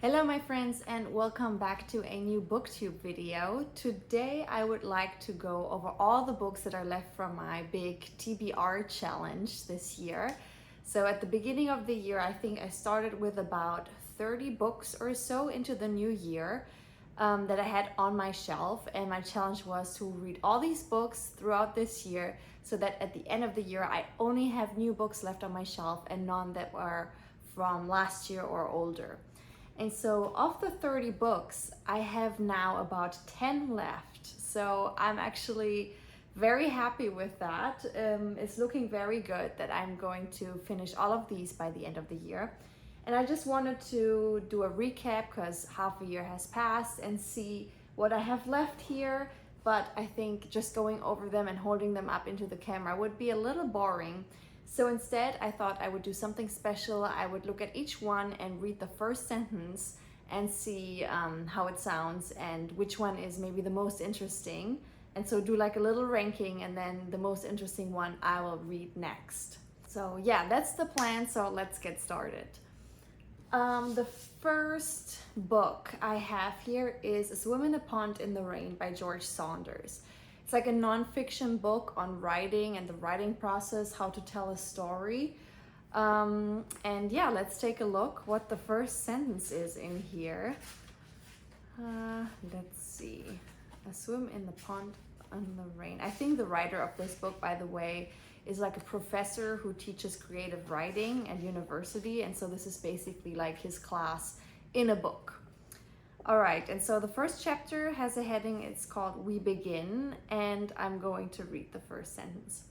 Hello my friends and welcome back to a new booktube video. Today I would like to go over all the books that are left from my big TBR challenge this year. So at the beginning of the year, I think I started with about 30 books or so into the new year that I had on my shelf, and my challenge was to read all these books throughout this year so that at the end of the year I only have new books left on my shelf and none that were from last year or older. And so of the 30 books, I have now about 10 left. So I'm actually very happy with that. It's looking very good that I'm going to finish all of these by the end of the year. And I just wanted to do a recap because half a year has passed and see what I have left here. But I think just going over them and holding them up into the camera would be a little boring. So instead, I thought I would do something special. I would look at each one and read the first sentence and see how it sounds and which one is maybe the most interesting. And so do like a little ranking, and then the most interesting one I will read next. So yeah, that's the plan. So let's get started. The first book I have here is A Swim in a Pond in the Rain by George Saunders. It's like a non-fiction book on writing and the writing process, how to tell a story. And yeah, let's take a look what the first sentence is in here. Let's see. A swim in the pond in the rain. I think the writer of this book, by the way, is like a professor who teaches creative writing at university. And so this is basically like his class in a book. All right, and so the first chapter has a heading. It's called We Begin, and I'm going to read the first sentence.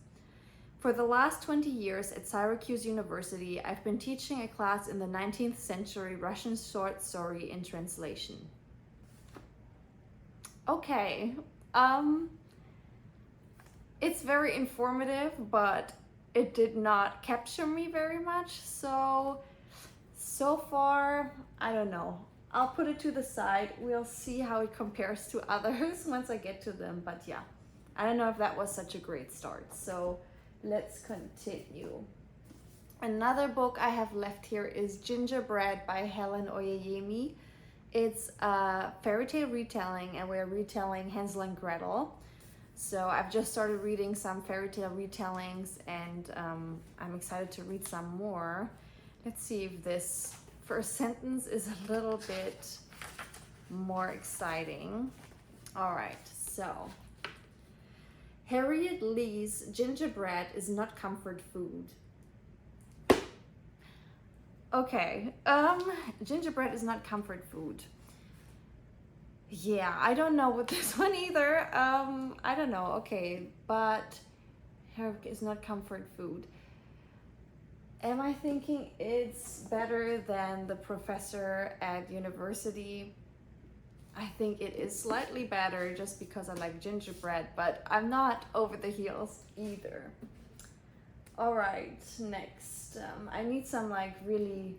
For the last 20 years at Syracuse University, I've been teaching a class in the 19th century Russian short story in translation. Okay, it's very informative, but it did not capture me very much. So far, I don't know. I'll put it to the side. We'll see how it compares to others once I get to them. But yeah, I don't know if that was such a great start. So let's continue. Another book I have left here is Gingerbread by Helen Oyeyemi. It's a fairy tale retelling, and we're retelling Hansel and Gretel. So I've just started reading some fairy tale retellings, and I'm excited to read some more. Let's see if this first sentence is a little bit more exciting. All right, so Harriet Lee's gingerbread is not comfort food. Okay, gingerbread is not comfort food. Yeah, I don't know with this one either. I don't know, okay, but Harriet is not comfort food. Am I thinking it's better than the professor at university? I think it is slightly better just because I like gingerbread, but I'm not over the heels either. All right, next. I need some like really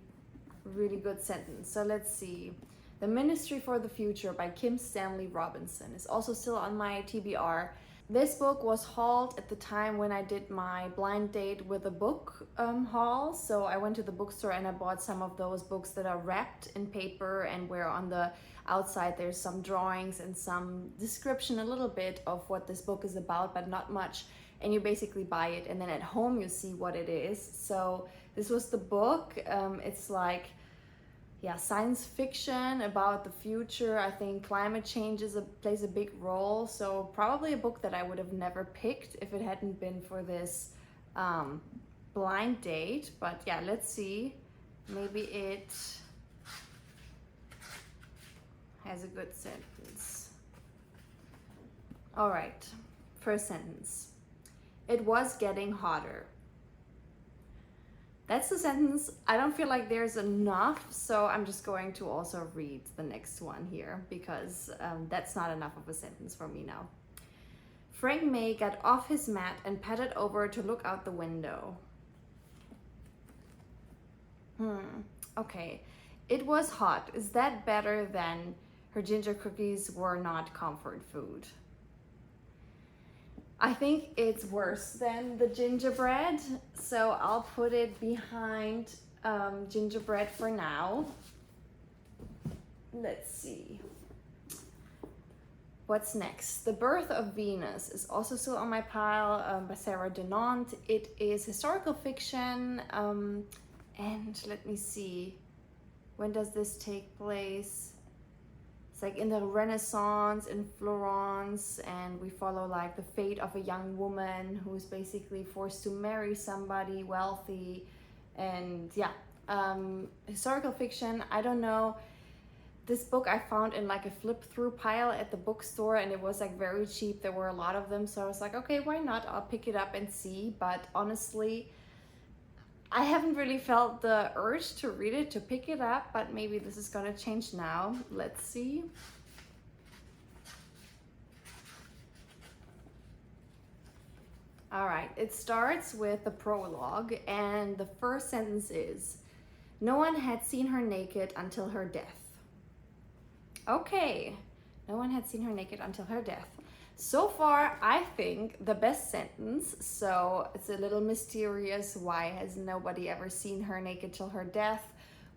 good sentence. So let's see. The Ministry for the Future by Stanley Robinson is also still on my TBR. This book was hauled at the time when I did my blind date with a book haul. So I went to the bookstore and I bought some of those books that are wrapped in paper and where on the outside there's some drawings and some description a little bit of what this book is about, but not much. And you basically buy it and then at home you see what it is. So this was the book. It's like, yeah, science fiction about the future. I think climate change plays a big role. So probably a book that I would have never picked if it hadn't been for this blind date. But yeah, let's see. Maybe it has a good sentence. All right, first sentence. It was getting hotter. That's the sentence. I don't feel like there's enough, so I'm just going to also read the next one here because that's not enough of a sentence for me now. Frank May got off his mat and padded over to look out the window. Okay. It was hot. Is that better than her ginger cookies were not comfort food? I think it's worse than the gingerbread, so I'll put it behind gingerbread for now. let's see. What's next? The Birth of Venus is also still on my pile, by Sarah Dunant. It is historical fiction, and let me see. When does this take place? It's like in the Renaissance in Florence, and we follow like the fate of a young woman who is basically forced to marry somebody wealthy. And yeah, historical fiction. I don't know. This book I found in like a flip through pile at the bookstore, and it was like very cheap. There were a lot of them, so I was like, okay, why not? I'll pick it up and see. But honestly, I haven't really felt the urge to read it, to pick it up, but maybe this is gonna change now. Let's see. All right, it starts with the prologue, and the first sentence is, "No one had seen her naked until her death." Okay, no one had seen her naked until her death. So far, I think the best sentence. So it's a little mysterious. Why has nobody ever seen her naked till her death?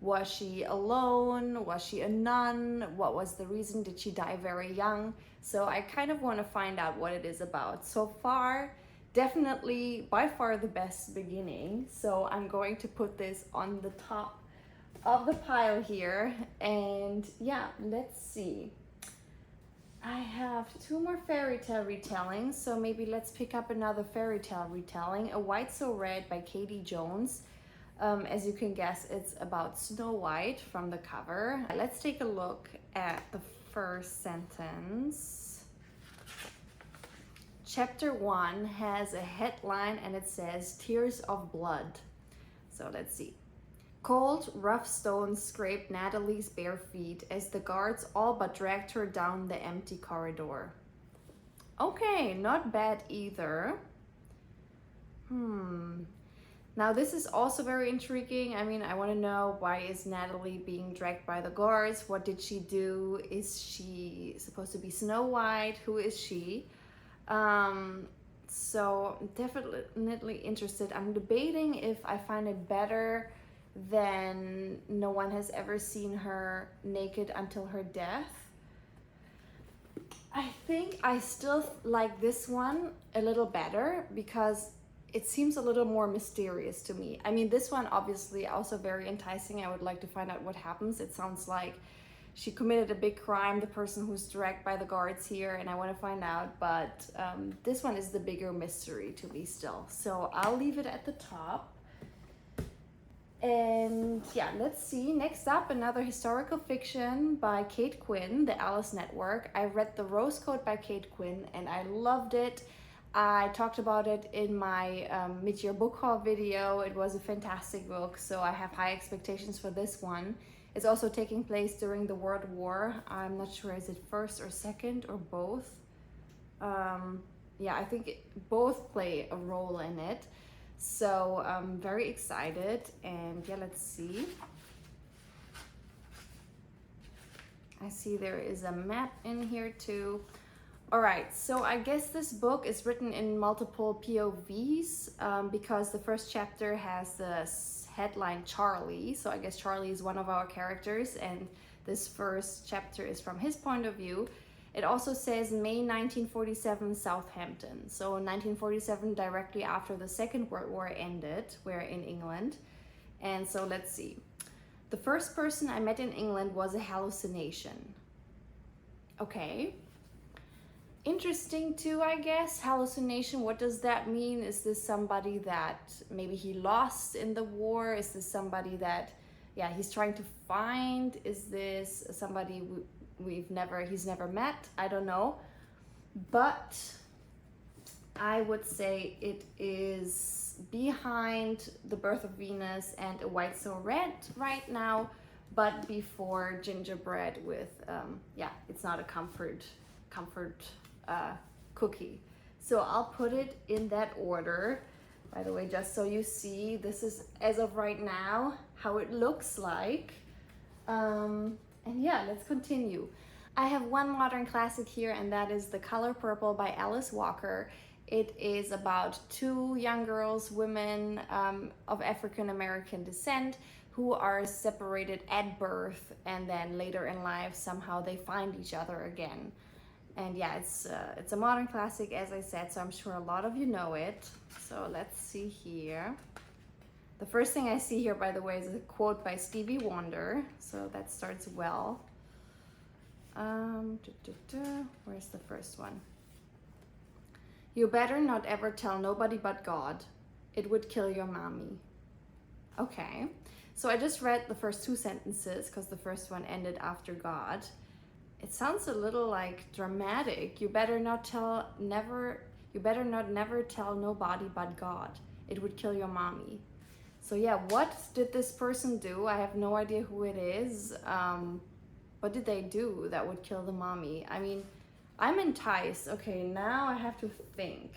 Was she alone? Was she a nun? What was the reason? Did she die very young? So I kind of want to find out what it is about. So far, definitely by far the best beginning. So I'm going to put this on the top of the pile here. And yeah, let's see. I have 2 more fairy tale retellings, so maybe let's pick up another fairy tale retelling. A White So Red by Katie Jones. As you can guess, it's about Snow White from the cover. Let's take a look at the first sentence. Chapter 1 has a headline and it says Tears of Blood. So let's see. Cold, rough stones scraped Natalie's bare feet as the guards all but dragged her down the empty corridor. Okay, not bad either. Now this is also very intriguing. I mean, I want to know, why is Natalie being dragged by the guards? What did she do? Is she supposed to be Snow White? Who is she? So definitely interested. I'm debating if I find it better than No One Has Ever Seen Her Naked Until Her Death. I think I still like this one a little better because it seems a little more mysterious to me. I mean, this one obviously also very enticing. I would like to find out what happens. It sounds like she committed a big crime, the person who's dragged by the guards here, and I want to find out. But this one is the bigger mystery to me still. So I'll leave it at the top. And yeah, let's see. Next up, another historical fiction by Kate Quinn, The Alice Network. I read The Rose Coat by Kate Quinn and I loved it. I talked about it in my mid-year book haul video. It was a fantastic book, so I have high expectations for this one. It's also taking place during the World War. I'm not sure, is it first or second or both? Yeah, I think both play a role in it. So I'm very excited, and yeah, let's see. I see there is a map in here too. All right, so I guess this book is written in multiple POVs because the first chapter has the headline Charlie. So I guess Charlie is one of our characters, and this first chapter is from his point of view. It also says May 1947, Southampton. So 1947, directly after the Second World War ended, we're in England. And so let's see. The first person I met in England was a hallucination. Okay. Interesting too, I guess. Hallucination, what does that mean? Is this somebody that maybe he lost in the war? Is this somebody that, yeah, he's trying to find? Is this somebody he's never met? I don't know. But I would say it is behind The Birth of Venus and A White So Red right now, but before Gingerbread with, yeah, it's not a comfort cookie. So I'll put it in that order. By the way, just so you see, this is as of right now how it looks like. And yeah, let's continue. I have one modern classic here, and that is The Color Purple by Alice Walker. It is about 2 young girls, women of African American descent, who are separated at birth, and then later in life somehow they find each other again. And yeah, it's a modern classic, as I said, so I'm sure a lot of you know it. So let's see here. The first thing I see here, by the way, is a quote by Stevie Wonder, so that starts well. Where's the first one? You better not ever tell nobody but God. It would kill your mommy. Okay, so I just read the first two sentences because the first one ended after God. It sounds a little like dramatic. You better not never tell nobody but God. It would kill your mommy. So yeah, what did this person do? I have no idea who it is. What did they do that would kill the mommy? I mean, I'm enticed. Okay, now I have to think.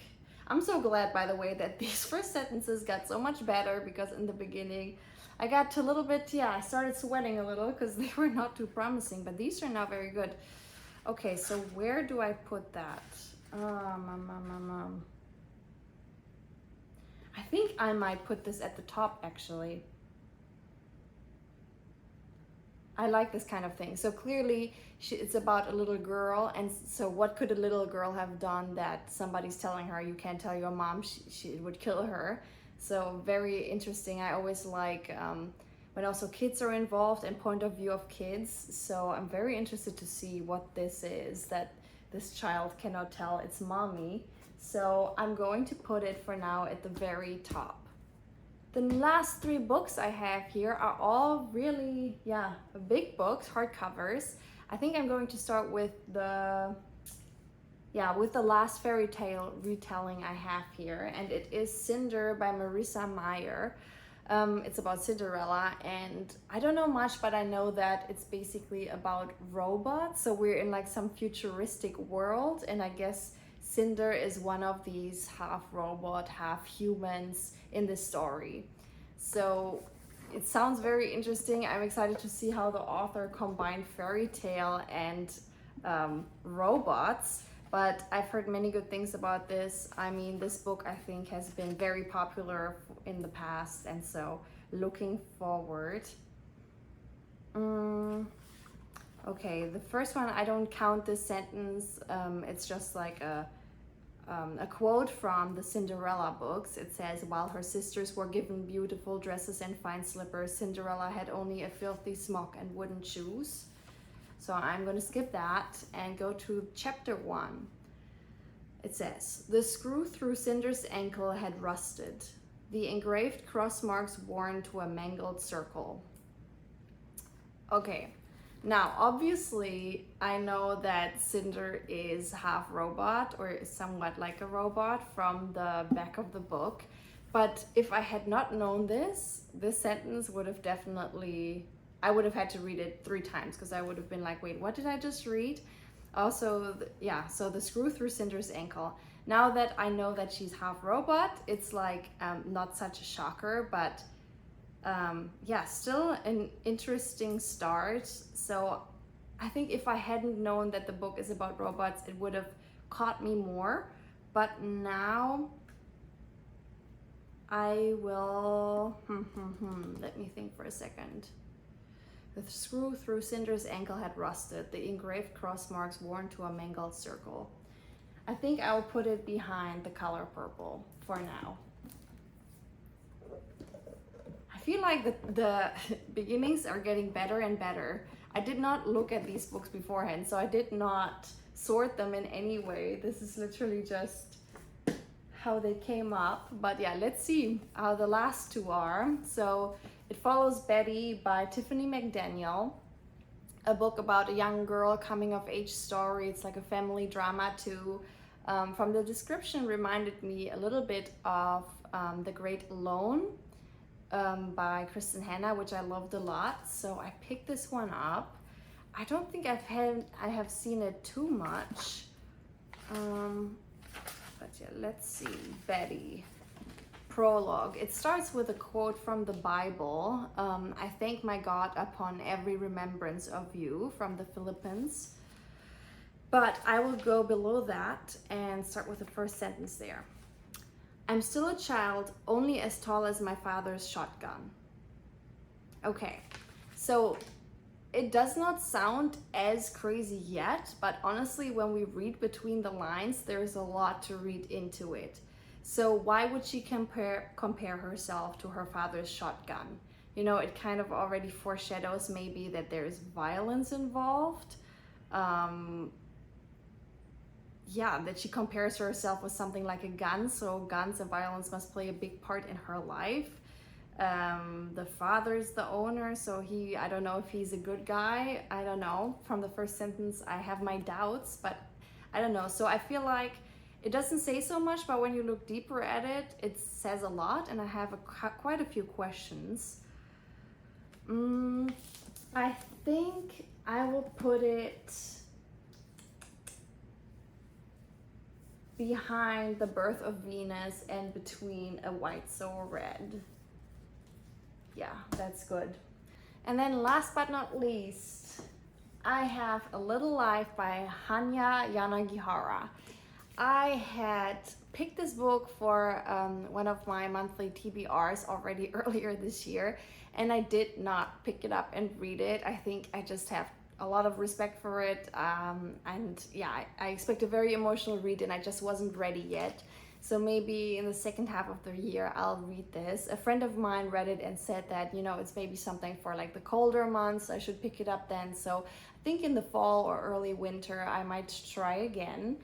I'm so glad, by the way, that these first sentences got so much better, because in the beginning I got a little bit, I started sweating a little because they were not too promising, but these are now very good. Okay, so where do I put that? I think I might put this at the top, actually. I like this kind of thing. So clearly it's about a little girl, and so what could a little girl have done that somebody's telling her, you can't tell your mom, it would kill her. So very interesting. I always like when also kids are involved and point of view of kids. So I'm very interested to see what this is that this child cannot tell its mommy. So I'm going to put it for now at the very top. The last three books I have here are all really, big books, hardcovers. I think I'm going to start with the last fairy tale retelling I have here, and it is Cinder by Marissa Meyer. It's about Cinderella, and I don't know much, but I know that it's basically about robots. So we're in like some futuristic world, and I guess Cinder is one of these half robot, half humans in this story. So it sounds very interesting. I'm excited to see how the author combined fairy tale and robots. But I've heard many good things about this. I mean, this book I think has been very popular in the past, and so looking forward. Okay, the first one, I don't count this sentence. It's just like a quote from the Cinderella books. It says, while her sisters were given beautiful dresses and fine slippers, Cinderella had only a filthy smock and wooden shoes. So I'm going to skip that and go to chapter 1. It says, the screw through Cinder's ankle had rusted, the engraved cross marks worn to a mangled circle. Okay, now obviously I know that Cinder is half robot, or somewhat like a robot from the back of the book. But if I had not known this sentence would have definitely, I would have had to read it 3 times, because I would have been like, wait, what did I just read? Also, so the screw through Cinder's ankle. Now that I know that she's half robot, it's like not such a shocker, but still an interesting start. So I think if I hadn't known that the book is about robots, it would have caught me more. But now I will, let me think for a second. The screw through Cinder's ankle had rusted, the engraved cross marks worn to a mangled circle. I think I'll put it behind the color purple for now. I feel like the beginnings are getting better and better. I did not look at these books beforehand, so I did not sort them in any way. This is literally just how they came up. But yeah, let's see how the last 2 are. So it follows Betty by Tiffany McDaniel, a book about a young girl coming of age story. It's like a family drama too. From the description, reminded me a little bit of The Great Alone by Kristen Hanna, which I loved a lot. So I picked this one up. I don't think I have seen it too much. But yeah, let's see. Betty. Prologue. It starts with a quote from the Bible. I thank my God upon every remembrance of you, from the Philippines. But I will go below that and start with the first sentence there. I'm still a child, only as tall as my father's shotgun. Okay, so it does not sound as crazy yet, but honestly, when we read between the lines, there's a lot to read into it. So why would she compare herself to her father's shotgun? You know, it kind of already foreshadows maybe that there's violence involved. Yeah, that she compares herself with something like a gun, so guns and violence must play a big part in her life. The father's the owner, so I don't know if he's a good guy. I don't know. From the first sentence, I have my doubts, but I don't know. So I feel like it doesn't say so much, but when you look deeper at it, it says a lot, and I have quite a few questions. I think I will put it behind the birth of Venus and between a white so red. Yeah, that's good. And then last but not least, I have A Little Life by Hanya Yanagihara. I had picked this book for one of my monthly TBRs already earlier this year, and I did not pick it up and read it. I think I just have a lot of respect for it, and yeah, I expect a very emotional read, and I just wasn't ready yet. So maybe in the second half of the year I'll read this. A friend of mine read it and said that, you know, it's maybe something for like the colder months. I should pick it up then. So I think in the fall or early winter I might try again.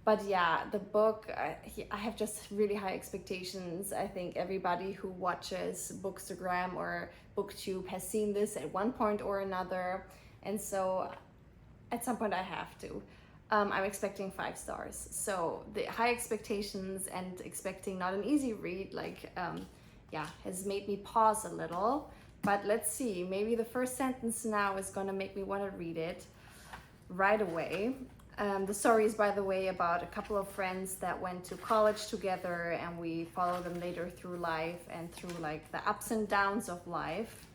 But yeah, the book, I have just really high expectations. I think everybody who watches Bookstagram or BookTube has seen this at one point or another. And so at some point I have to. I'm expecting 5 stars. So the high expectations and expecting not an easy read, has made me pause a little. But let's see, maybe the first sentence now is gonna make me wanna read it right away. The story is, by the way, about a couple of friends that went to college together, and we follow them later through life and through like the ups and downs of life.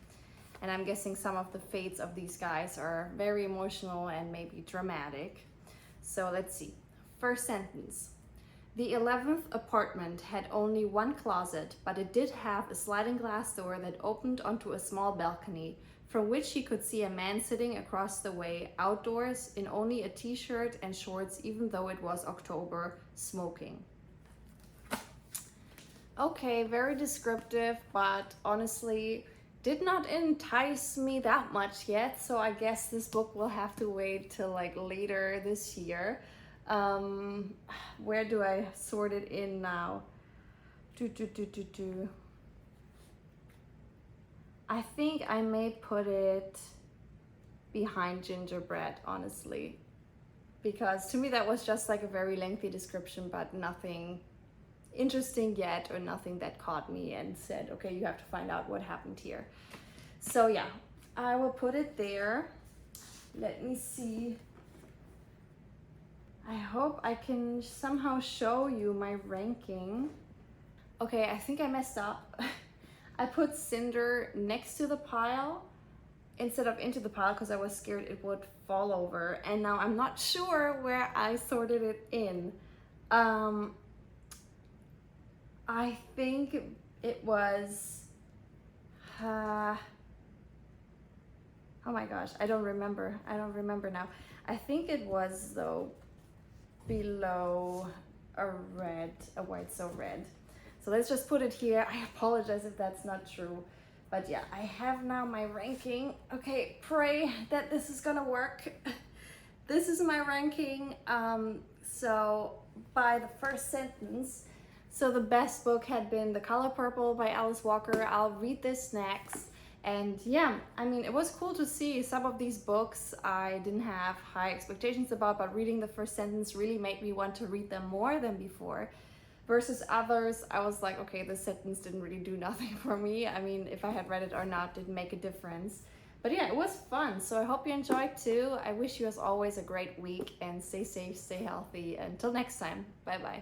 And I'm guessing some of the fates of these guys are very emotional and maybe dramatic. So let's see. First sentence. The 11th apartment had only one closet, but it did have a sliding glass door that opened onto a small balcony, from which he could see a man sitting across the way, outdoors, in only a t-shirt and shorts, even though it was October, smoking. Okay, very descriptive, but honestly, did not entice me that much yet, so I guess this book will have to wait till like later this year. Where do I sort it in now? I think I may put it behind Gingerbread, honestly, because to me that was just like a very lengthy description, but nothing interesting yet, or nothing that caught me and said, okay, you have to find out what happened here. So yeah, I will put it there. Let me see. I hope I can somehow show you my ranking. Okay, I think I messed up. I put Cinder next to the pile instead of into the pile because I was scared it would fall over, and now I'm not sure where I sorted it in. I think it was, oh my gosh, I don't remember now. I think it was though below a white so red. So let's just put it here. I apologize if that's not true, but yeah, I have now my ranking. Okay, pray that this is gonna work. This is my ranking. So by the first sentence, so the best book had been The Color Purple by Alice Walker. I'll read this next. And yeah, I mean, it was cool to see some of these books I didn't have high expectations about, but reading the first sentence really made me want to read them more than before. Versus others, I was like, okay, this sentence didn't really do nothing for me. I mean, if I had read it or not didn't make a difference. But yeah, it was fun. So I hope you enjoyed too. I wish you as always a great week, and stay safe, stay healthy. Until next time, bye-bye.